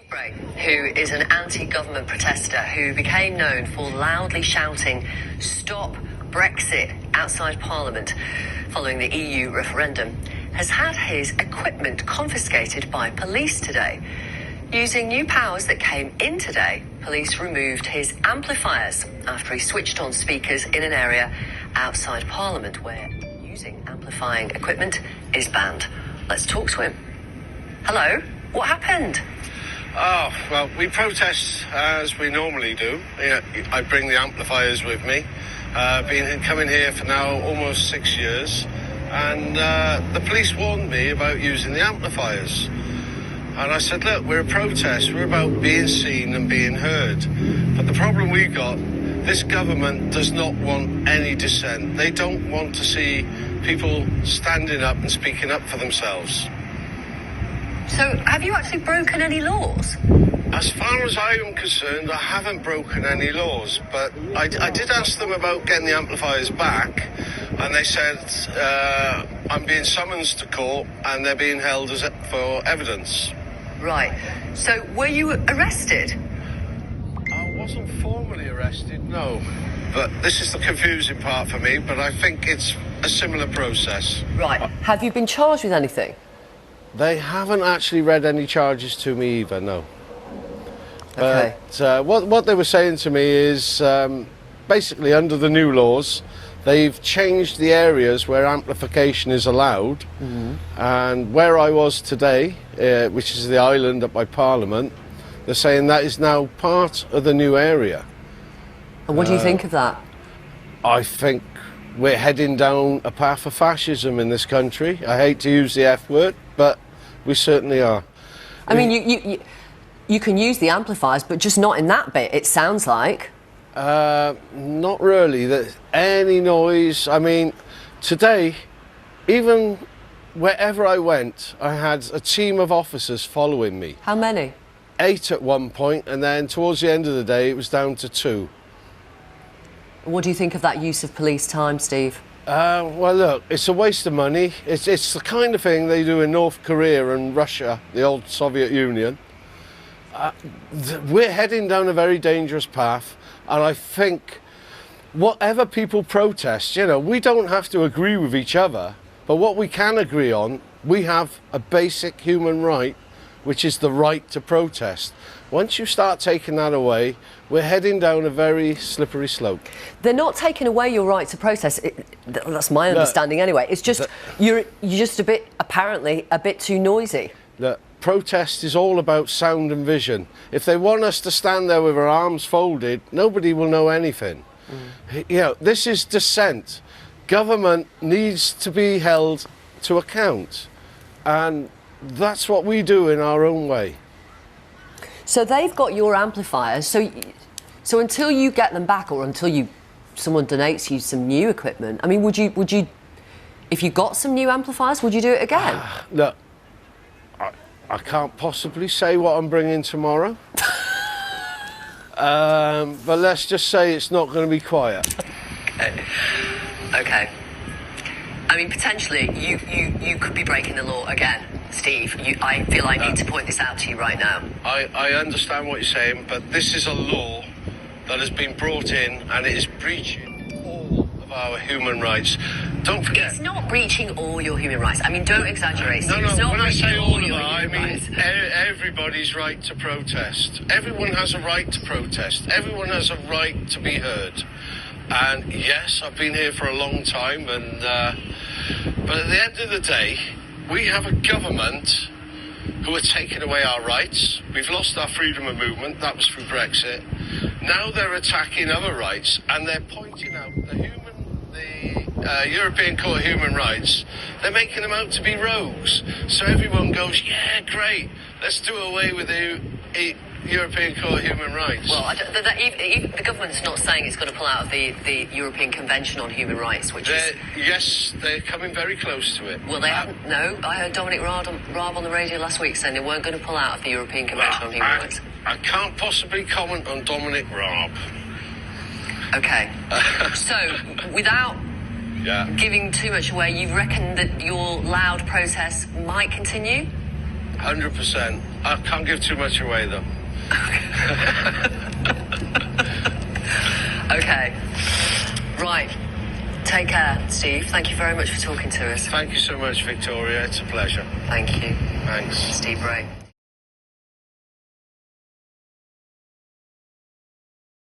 Bray, who is an anti-government protester who became known for loudly shouting "Stop Brexit" outside Parliament following the EU referendum, has had his equipment confiscated by police today. Using new powers that came in today, police removed his amplifiers after he switched on speakers in an area outside Parliament where using amplifying equipment is banned. Let's talk to him. Hello, what happened? Oh, well, we protest as we normally do. Yeah, I bring the amplifiers with me. Been coming here for now almost 6 years. And the police warned me about using the amplifiers. And I said, look, we're a protest. We're about being seen and being heard. But the problem we got, this government does not want any dissent. They don't want to see people standing up and speaking up for themselves. So, have you actually broken any laws? As far as I am concerned, I haven't broken any laws, but I did ask them about getting the amplifiers back, and they said I'm being summoned to court and they're being held for evidence. Right. So, were you arrested? I wasn't formally arrested, no. But this is the confusing part for me, but I think it's a similar process. Right. Have you been charged with anything? They haven't actually read any charges to me either, no. Okay. But what they were saying to me is basically under the new laws, they've changed the areas where amplification is allowed. Mm-hmm. And where I was today, which is the island up by Parliament, they're saying that is now part of the new area. And what do you think of that? I think we're heading down a path of fascism in this country. I hate to use the F word, but we certainly are. I mean, you can use the amplifiers, but just not in that bit, it sounds like. Not really. Any noise. I mean, today, even wherever I went, I had a team of officers following me. How many? 8 at one point, and then towards the end of the day, it was down to 2. What do you think of that use of police time, Steve? Well, look, it's a waste of money. It's the kind of thing they do in North Korea and Russia, the old Soviet Union. We're heading down a very dangerous path, and I think whatever people protest, you know, we don't have to agree with each other, but what we can agree on, we have a basic human right, which is the right to protest. Once you start taking that away, we're heading down a very slippery slope. They're not taking away your right to protest. That's my understanding anyway. It's just you're just apparently a bit too noisy. The protest is all about sound and vision. If they want us to stand there with our arms folded, nobody will know anything. You know, this is dissent. Government needs to be held to account, and that's what we do in our own way. So they've got your amplifiers. So until you get them back, or until someone donates you some new equipment, I mean, would you, if you got some new amplifiers, would you do it again? Look, I can't possibly say what I'm bringing tomorrow. But let's just say it's not going to be quiet. Okay. I mean, potentially, you could be breaking the law again, Steve. I feel I need to point this out to you right now. I understand what you're saying, but this is a law that has been brought in, and it is breaching all of our human rights. Don't forget. It's not breaching all your human rights. I mean, don't exaggerate, Steve. No, when I say all of it, I mean everybody's right to protest. Everyone has a right to protest. Everyone has a right to be heard. And yes, I've been here for a long time, and but at the end of the day, we have a government who are taking away our rights. We've lost our freedom of movement. That was through Brexit. Now they're attacking other rights, and they're pointing out the European Court of Human Rights. They're making them out to be rogues. So everyone goes, yeah, great, let's do away with the European Court of Human Rights. Well, the government's not saying it's going to pull out of the European Convention on Human Rights, which is... Yes, they're coming very close to it. Well, they haven't... No, I heard Dominic Raab on the radio last week saying they weren't going to pull out of the European Convention on Human Rights. I can't possibly comment on Dominic Raab. Okay. So, without giving too much away, you reckon that your loud protests might continue? 100%. I can't give too much away, though. Okay. Right. Take care, Steve. Thank you very much for talking to us. Thank you so much, Victoria. It's a pleasure. Thank you. Thanks. Steve Bray.